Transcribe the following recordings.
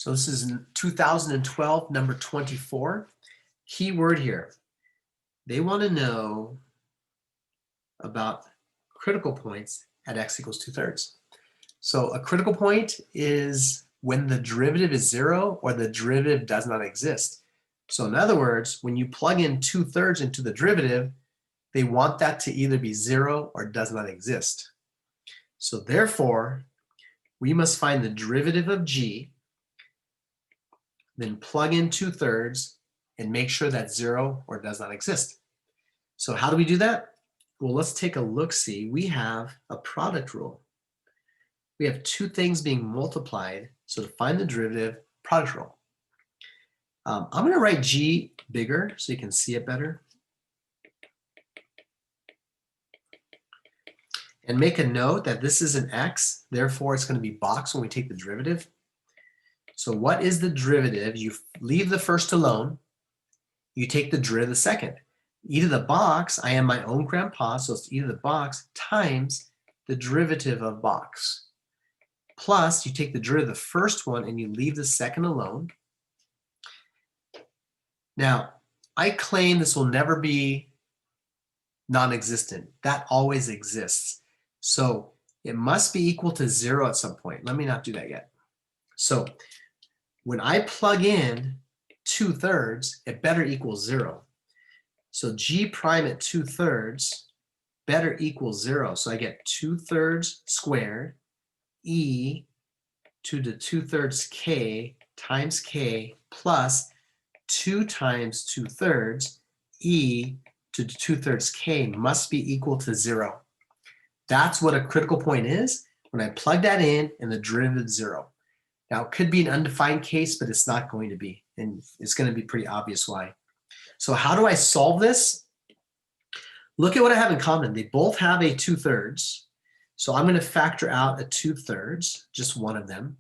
So this is 2012, number 24. Key word here. They want to know about critical points at x equals 2/3. So a critical point is when the derivative is 0 or the derivative does not exist. So in other words, when you plug in 2/3 into the derivative, they want that to either be 0 or does not exist. So therefore, we must find the derivative of g, then plug in 2/3 and make sure that 0 or does not exist. So how do we do that? Well, let's take a look-see. We have a product rule. We have two things being multiplied. So to find the derivative, product rule. I'm going to write g bigger so you can see it better. And make a note that this is an x, therefore it's going to be box when we take the derivative. So what is the derivative? You leave the first alone, you take the derivative of the second. E to the box, I am my own grandpa, so it's e to the box times the derivative of box. Plus, you take the derivative of the first one and you leave the second alone. Now, I claim this will never be non-existent. That always exists. So it must be equal to 0 at some point. Let me not do that yet. So when I plug in 2/3, it better equal 0. So g prime at 2/3 better equal 0. So I get 2/3 squared e to the 2/3 k times k plus 2 times 2/3 e to the 2/3 k must be equal to 0. That's what a critical point is when I plug that in and the derivative is 0. Now it could be an undefined case, but it's not going to be, and it's going to be pretty obvious why. So how do I solve this? Look at what I have in common. They both have a 2/3. So I'm going to factor out a 2/3, just one of them.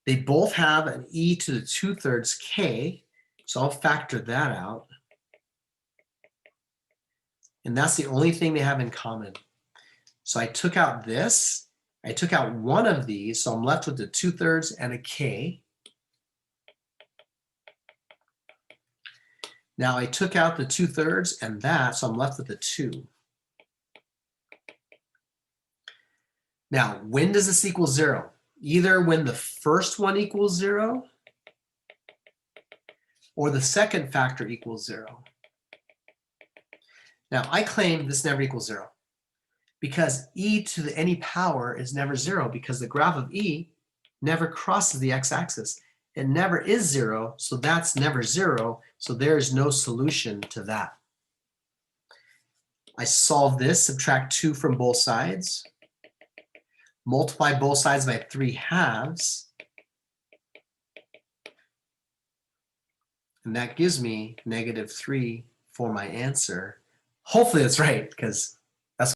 They both have an e to the 2/3 k, so I'll factor that out. And that's the only thing they have in common. So I took out this, I took out one of these, so I'm left with the 2/3 and a k. Now I took out the 2/3 and that, so I'm left with a 2. Now, when does this equal 0? Either when the first one equals 0 or the second factor equals 0. Now, I claim this never equals 0 because e to the any power is never 0 because the graph of e never crosses the x-axis. It never is 0, so that's never 0, so there is no solution to that. I solve this, subtract 2 from both sides, multiply both sides by 3/2, and that gives me -3 for my answer. Hopefully that's right, because